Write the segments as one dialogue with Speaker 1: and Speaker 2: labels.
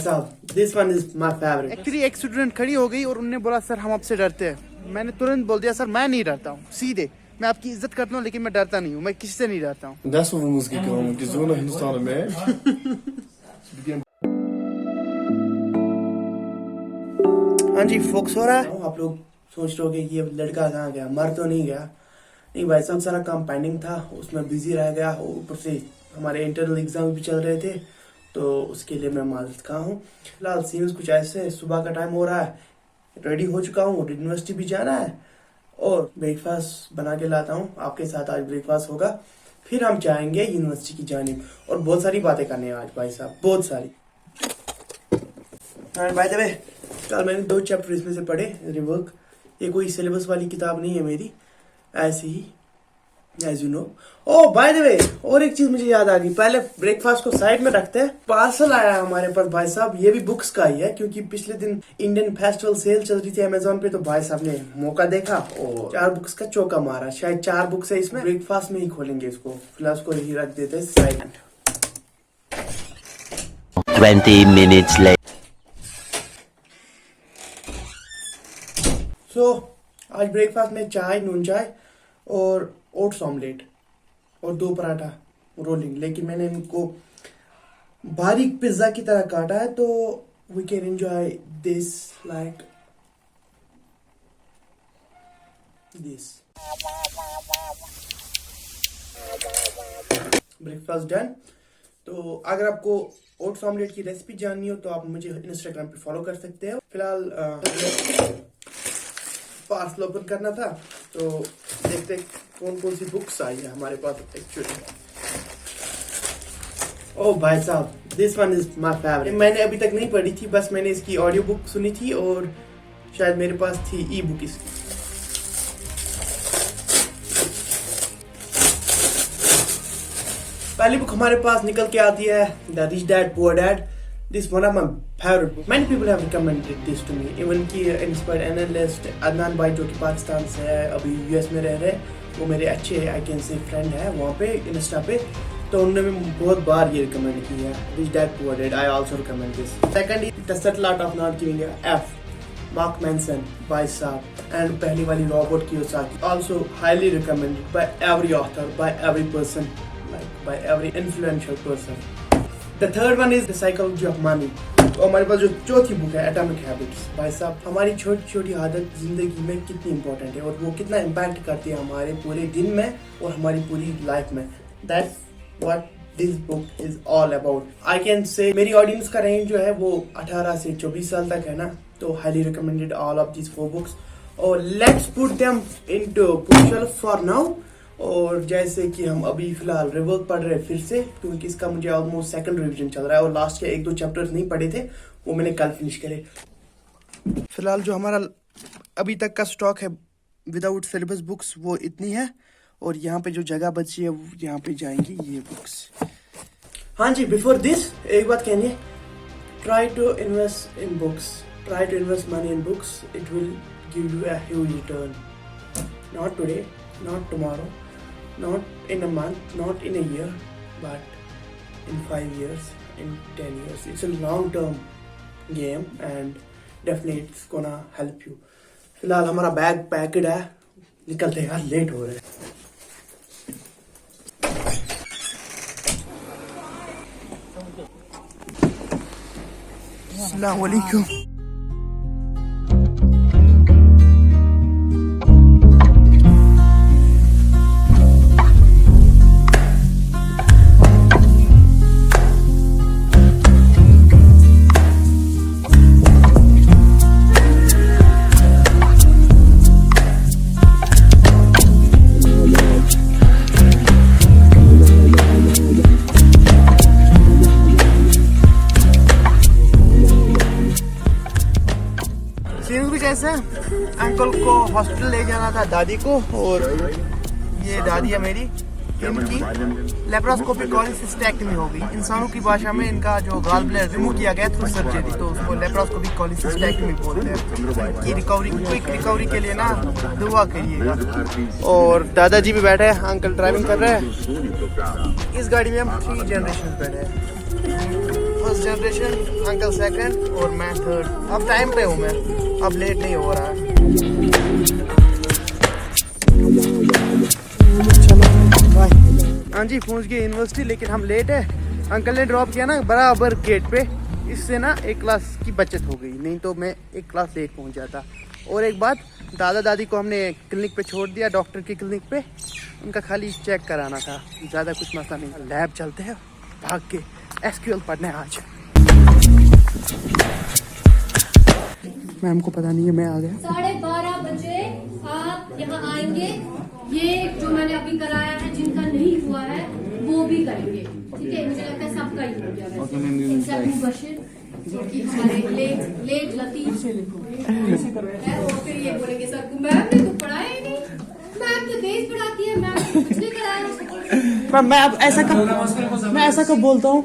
Speaker 1: साहब, this one is my favourite.
Speaker 2: Actually एक student खड़ी हो गई और उन्होंने बोला सर हम आपसे डरते हैं। मैंने तुरंत बोल दिया सर मैं नहीं डरता हूँ, सीधे मैं आपकी इज्जत करता हूँ लेकिन मैं डरता नहीं हूँ, मैं किसी से नहीं डरता हूँ।
Speaker 3: Das wat we moeten komen. Het is zo naar Hindustan mee.
Speaker 1: हाँ जी, फोकस हो रहा है। आप लोग सोच रहे होगे कि ये लड़का कहाँ गया, मर तो नहीं गया। नहीं भाई साहब, सारा काम पेंडिंग था, उसमें बिजी रह गया। ऊपर से हमारे इंटरनल एग्जाम भी चल रहे थे, तो उसके लिए मैं माजरत कहा हूँ। फिलहाल सीन्स कुछ ऐसे, सुबह का टाइम हो रहा है, रेडी हो चुका हूँ, यूनिवर्सिटी भी जाना है और ब्रेकफास्ट बना के लाता हूँ। आपके साथ आज ब्रेकफास्ट होगा, फिर हम जाएंगे यूनिवर्सिटी की जानिब और बहुत सारी बातें करने हैं आज भाई साहब, बहुत सारी। बाय द वे, कल मैंने 2 चैप्टर इसमें से पढ़े, रिवर्क। ये कोई सिलेबस वाली किताब नहीं है मेरी, ऐसे ही as you know. Oh by the way, और एक चीज मुझे याद आ गई, पहले ब्रेकफास्ट को साइड में रखते हैं। पार्सल आया है हमारे पास भाई साहब, ये भी बुक्स का ही है, क्योंकि पिछले दिन इंडियन फेस्टिवल सेल चल रही थी अमेजोन पे, तो भाई साहब ने मौका देखा और 4 बुक्स का चौका मारा। शायद 4 बुक्स है इसमें, ब्रेकफास्ट में ही खोलेंगे इसको। फिलहाल उसको यही रख देते हैं साइड में।
Speaker 4: 20 minutes later.
Speaker 1: आज ब्रेकफास्ट में चाय, नून चाय और ओट्स ऑमलेट और 2 पराठा रोलिंग। लेकिन मैंने इनको बारीक पिज्जा की तरह काटा है, तो we can enjoy this like this. Breakfast done. तो अगर आपको ओट्स ऑमलेट की रेसिपी जाननी हो तो आप मुझे इंस्टाग्राम पे फॉलो कर सकते हो। फिलहाल पार्सल ओपन करना था, तो देखते कौन कौन सी बुक्स आई है हमारे पास एक्चुअली। ओह भाई साहब, this one is my favourite. मैंने अभी तक नहीं पढ़ी थी, बस मैंने इसकी ऑडियो बुक सुनी थी और शायद मेरे पास थी ई बुक इसकी। पहली बुक हमारे पास निकल के आती है the rich dad poor dad. This one of my favorite books. Many people have recommended this to me. Even की इंस्पायर्ड एनालिस्ट अदनान भाई, जो कि पाकिस्तान से है, अभी यूएस में रह रहे, वो मेरे अच्छे आई कैन से फ्रेंड है वहाँ पे इंस्टा पे, तो उन्होंने बहुत बार ये रिकमेंड की है। Rich Dad Poor Dad, I also recommend this. Second is The Subtle Art of Not Giving a F, Mark Manson भाई साहब, and पहली वाली Robert Kiyosaki, also highly recommended by every author, by every person, like by every influential person. The third one is The Psychology of Money. तो हमारे पास जो चौथी book है atomic habits. भाई साहब, हमारी छोटी छोटी आदत जिंदगी में कितनी इंपॉर्टेंट है और वो कितना इम्पैक्ट करती है हमारे पूरे दिन में और हमारी पूरी लाइफ में। That's what this book is all about. I can say मेरी ऑडियंस का रेंज जो है वो 18 से 24 साल तक है ना, तो highly recommended all of these 4 books. और let's put them into bookshelf for now. और जैसे कि हम अभी फिलहाल रिवर्क पढ़ रहे हैं फिर से, क्योंकि इसका मुझे ऑलमोस्ट सेकंड रिवीजन चल रहा है और लास्ट के 1-2 चैप्टर्स नहीं पढ़े थे, वो मैंने कल फिनिश करे। फिलहाल जो हमारा अभी तक का स्टॉक है विदाउट सिलेबस बुक्स वो इतनी है, और यहाँ पे जो जगह बची है यहाँ पे जाएंगी ये बुक्स। हाँ जी, बिफोर दिस एक बात कहनी है, try to invest in books, try to invest money in books, it will give you a huge return. Not today, not tomorrow, not in a month, not in a year, but in 5 years, in 10 years. It's a long term game and definitely it's gonna help you. फिलहाल हमारा bag packed है, निकलते हैं यार, late हो रहे हैं। अस्सलाम वालेकुम। ऐसा अंकल को हॉस्पिटल ले जाना था, दादी को, और ये दादी है मेरी, इनकी लेप्रोस्कोपिक कॉलिसिस्टेक्टमी हो गई। इंसानों की भाषा में इनका जो गॉल ब्लैडर रिमूव किया गया थ्रू सर्जरी, तो उसको लेप्रोस्कोपिक कॉलिसिस्टेक्टमी बोलते हैं। की रिकवरी, क्विक रिकवरी के लिए ना दुआ करिएगा। और दादाजी भी बैठे हैं, अंकल ड्राइविंग कर रहे हैं। इस गाड़ी में हम 3 जनरेशन बैठे हैं। फर्स्ट
Speaker 2: जनरेशन, अंकल सेकंड और मैं थर्ड। अब टाइम पे हूँ मैं, अब लेट नहीं हो रहा है। चलो बाय। हाँ जी, पहुँच गए यूनिवर्सिटी, लेकिन हम लेट है। अंकल ने ड्रॉप किया ना बराबर गेट पे, इससे ना एक क्लास की बचत हो गई, नहीं तो मैं एक क्लास लेट पहुँच जाता। और एक बात, दादा दादी को हमने क्लिनिक पे छोड़ दिया, डॉक्टर की क्लिनिक पे। उनका खाली चेक कराना था, ज़्यादा कुछ मसला नहीं। लैब चलते हैं भाग के, SQL पढ़ने आज। मैम को पता नहीं है मैं आ गया।
Speaker 5: 12:30 बजे आप यहाँ आएंगे। ये जो मैंने अभी कराया है, जिनका नहीं हुआ है वो भी करेंगे, ठीक है? मुझे लगता है सबका ही हो गया वैसे, एक्सेप्ट मुबशिर जो कि हमारे लेट लतीफ है। और फिर ये बोलेंगे सर को मैम ने तो पढ़ाया ही नहीं, मैम तो तेज पढ़ाती है, मैम ने कुछ नहीं कराया।
Speaker 2: मैं अब ऐसा कब बोलता हूँ?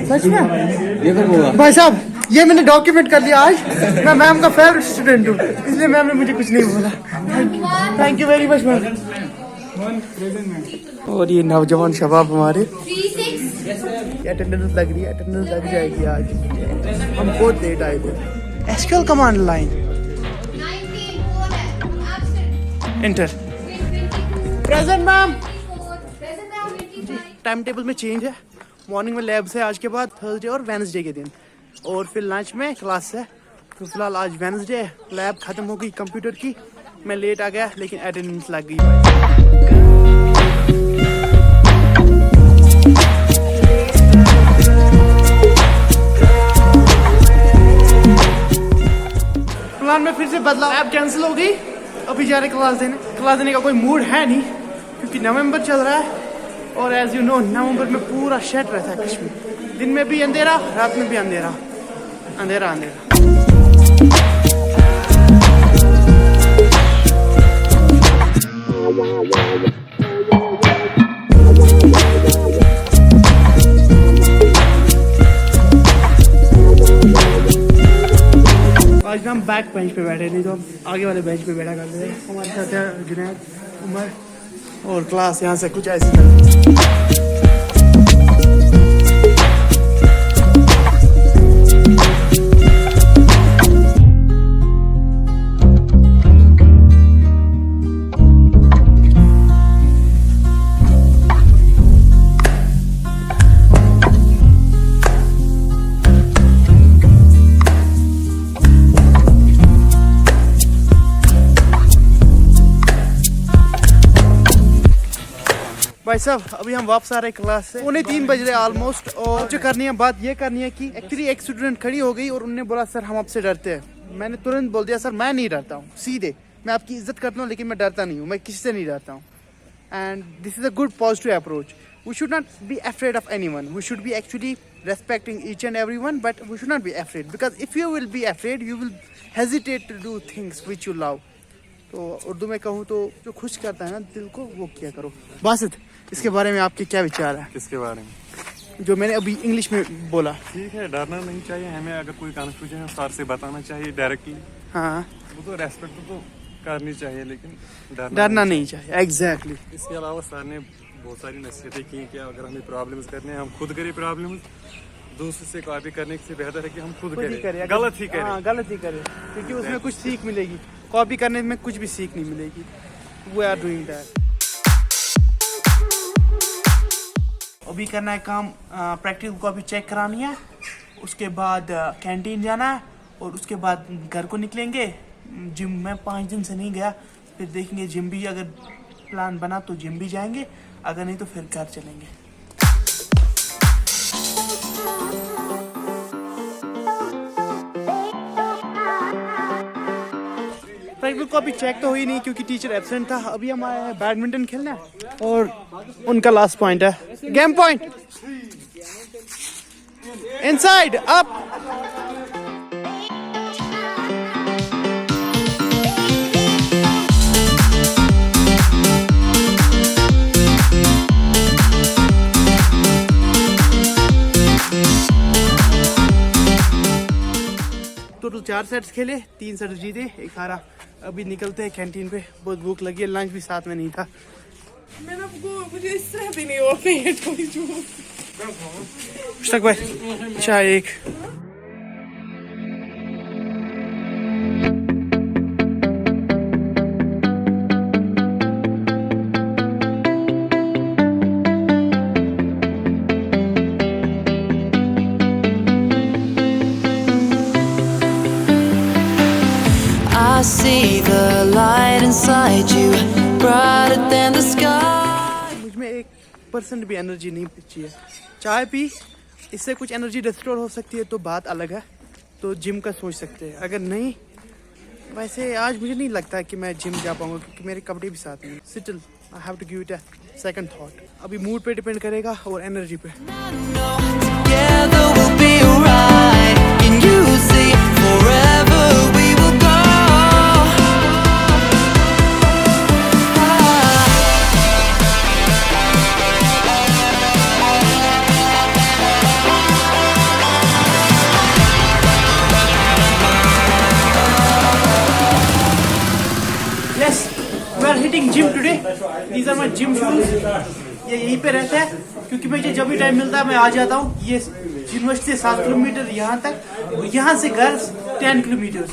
Speaker 2: सच में भाई साहब, ये मैंने डॉक्यूमेंट कर लिया आज। मैं मैम का फेवरेट स्टूडेंट हूँ, इसलिए मैम ने मुझे कुछ नहीं बोला। Thank you very much ma'am. और ये नौजवान शबाब हमारे, अटेंडेंस लग रही है, अटेंडेंस लग जाएगी आज। हम बहुत लेट आए थे। SQL command line inter present ma'am. Time table में चेंज है, मॉर्निंग में लैब्स है आज के बाद, थर्सडे और वेडनेसडे के दिन, और फिर लंच में क्लास है। तो फिलहाल आज वेडनेसडे, लैब खत्म हो गई कंप्यूटर की। मैं लेट आ गया, लेकिन अटेंडेंस लग गई। प्लान में फिर से बदला, लैब कैंसिल हो गई। अभी जा रहे क्लास देने का कोई मूड है नहीं, क्योंकि नवंबर चल रहा है। और एज यू नो, नवंबर में पूरा शेड रहता है कश्मीर। दिन में भी अंधेरा, रात में भी अंधेरा अंधेरा अंधेरा। आज हम बैक बेंच पे बैठे, नहीं तो हम आगे वाले बेंच पे बैठा करते थे। हमारे साथ है जुनैद, उमर, और क्लास यहाँ से कुछ ऐसी तरह। भाई साहब, अभी हम वापस आ रहे क्लास से, 3:15 बज रहे ऑलमोस्ट। और जो करनी है, बात ये करनी है कि एक्चुअली एक स्टूडेंट खड़ी हो गई और उन्होंने बोला सर हम आपसे डरते हैं। मैंने तुरंत बोल दिया सर मैं नहीं डरता हूँ, सीधे मैं आपकी इज्जत करता हूँ, लेकिन मैं डरता नहीं हूँ, मैं किसी से नहीं डरता हूँ। And this is a good positive approach. We should not be afraid of anyone, we should be actually respecting each and everyone, but we should not be afraid, because if you will be afraid you will hesitate to do things which you love. तो उर्दू में कहूँ तो जो खुश करता है ना दिल को, वो किया करो। बासित, इसके बारे में आपके क्या विचार है?
Speaker 6: किसके बारे में?
Speaker 2: जो मैंने अभी इंग्लिश में बोला।
Speaker 6: ठीक है, डरना नहीं चाहिए हमें। अगर कोई कन्फ्यूजन है सर से बताना चाहिए डायरेक्टली।
Speaker 2: हाँ,
Speaker 6: वो तो रेस्पेक्ट तो करनी चाहिए, लेकिन
Speaker 2: डरना नहीं चाहिए। एग्जैक्टली।
Speaker 6: इसके अलावा सर ने बहुत सारी नसीहतें की कि अगर हमें प्रॉब्लम्स करने हैं, हम खुद करें प्रॉब्लम्स। दूसरे से कॉपी करने से बेहतर है कि हम खुद करें, गलत ही करें।
Speaker 2: हाँ, गलत ही करें, क्योंकि उसमें कुछ सीख मिलेगी। कॉपी करने में कुछ भी सीख नहीं मिलेगी। We are doing that. अभी करना है काम, प्रैक्टिकल कॉपी चेक करानी है, उसके बाद कैंटीन जाना है, और उसके बाद घर को निकलेंगे। जिम में 5 दिन से नहीं गया, फिर देखेंगे जिम भी अगर प्लान बना तो जिम भी जाएंगे, अगर नहीं तो फिर घर चलेंगे। प्रैक्टिकल कॉपी चेक तो हुई नहीं क्योंकि टीचर एब्सेंट था। अभी हम आए हैं बैडमिंटन खेलना, और उनका लास्ट पॉइंट है, game point, inside up. Total 4 sets खेले, 3 सेट्स जीते, 1 हारा। अभी निकलते हैं कैंटीन पे, बहुत भूख लगी है, लंच भी साथ में नहीं था।
Speaker 7: मैंने आपको, मुझे इससे भी नहीं हो पेट
Speaker 2: मुश्ताक भाई चाय एक।
Speaker 7: I see the light inside you, brighter than the sky.
Speaker 2: मुझ में 1% भी एनर्जी नहीं बची है। चाय पी, इससे कुछ एनर्जी रिस्टोर हो सकती है तो बात अलग है, तो जिम का सोच सकते हैं। अगर नहीं, वैसे आज मुझे नहीं लगता कि मैं जिम जा पाऊंगा क्योंकि मेरे कपड़े भी साथ में। Still I have to give it a second thought. अभी मूड पे डिपेंड करेगा और एनर्जी पे।
Speaker 7: Together we'll be alright. Can you see forever we will go?
Speaker 2: Yes, we are hitting gym today. These are my gym shoes. ये यहीं पे रहता है क्योंकि मुझे जब भी टाइम मिलता है मैं आ जाता हूँ। ये यूनिवर्सिटी से 7 किलोमीटर यहाँ तक, यहाँ से घर 10 किलोमीटर,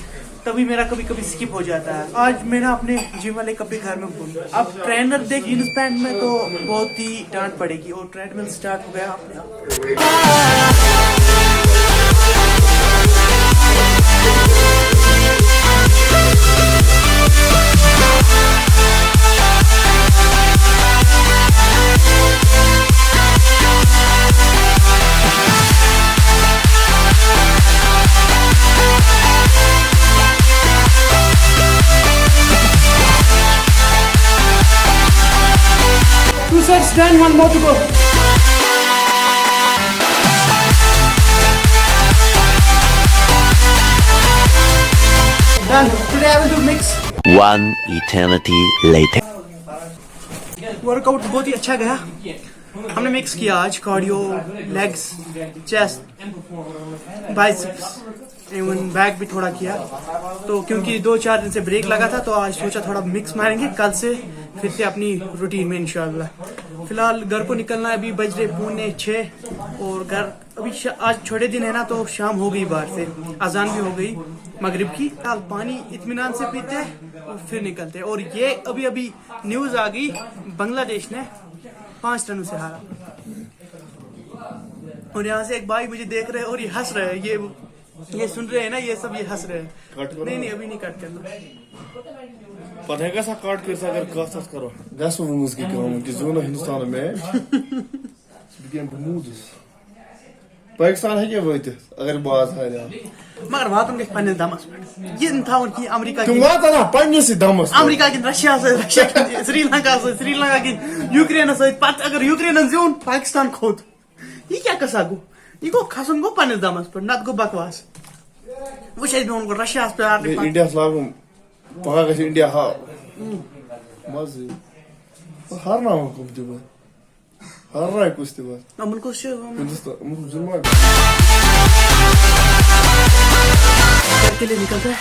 Speaker 2: तभी मेरा कभी कभी स्किप हो जाता है। आज मैंने अपने जिम वाले कपड़े घर में भूल, अब ट्रेनर देख जींस पैंट में तो बहुत ही डांट पड़ेगी। और ट्रेडमिल स्टार्ट हो गया अपने आप। Two sets done, one more to go. Done. Today I will do mix.
Speaker 4: One eternity later.
Speaker 2: Workout बहुत ही अच्छा गया। हमने मिक्स किया आज cardio, legs, chest, biceps, even back भी थोड़ा किया। तो क्योंकि 2-4 दिन से ब्रेक लगा था तो आज सोचा थोड़ा मिक्स मारेंगे, कल से फिर से अपनी रूटीन में इंशाल्लाह। फिलहाल घर को निकलना है, अभी बज रहे 5:45 और घर अभी आज छोटे दिन है ना तो शाम हो गई, बाहर से अजान भी हो गई मगरिब की। फिलहाल पानी इत्मीनान से पीते हैं और फिर निकलते हैं। और ये अभी अभी न्यूज आ गई, बांग्लादेश ने 5 रनों से हारा। और यहाँ से एक भाई मुझे देख रहे हैं और ये हंस रहे हैं, ये सुन रहे हैं ना, ये सब ये हंस रहे हैं। नहीं अभी नहीं कट करना।
Speaker 3: Pats hekka sä katkes agar kastas karo. That's what we get going. Ki zona Hindustan में begin bermudas. Pakistan है क्या वो इतने अगर बात है यार.
Speaker 2: मगर वहाँ तुम पन्ने दमस ये था उनकी अमेरिका
Speaker 3: तुम वहाँ था ना पन्ने से दमस.
Speaker 2: अमेरिका की रशिया की श्रीलंका की यूक्रेन से पत अगर यूक्रेन जोन पाकिस्तान खोद ये क्या कसागो ये को खासन को पन्ने दमस पर नत को बकवास वो शायद उनको रशिया पे आ रहे
Speaker 3: इंडिया स्लागो पका के इंडिया हा मजे हर ना हो कुछ दिवस हर राय कुछ दिवस
Speaker 2: अमन को से
Speaker 3: हिंदुस्तान मुझे
Speaker 2: के लिए निकलते हैं।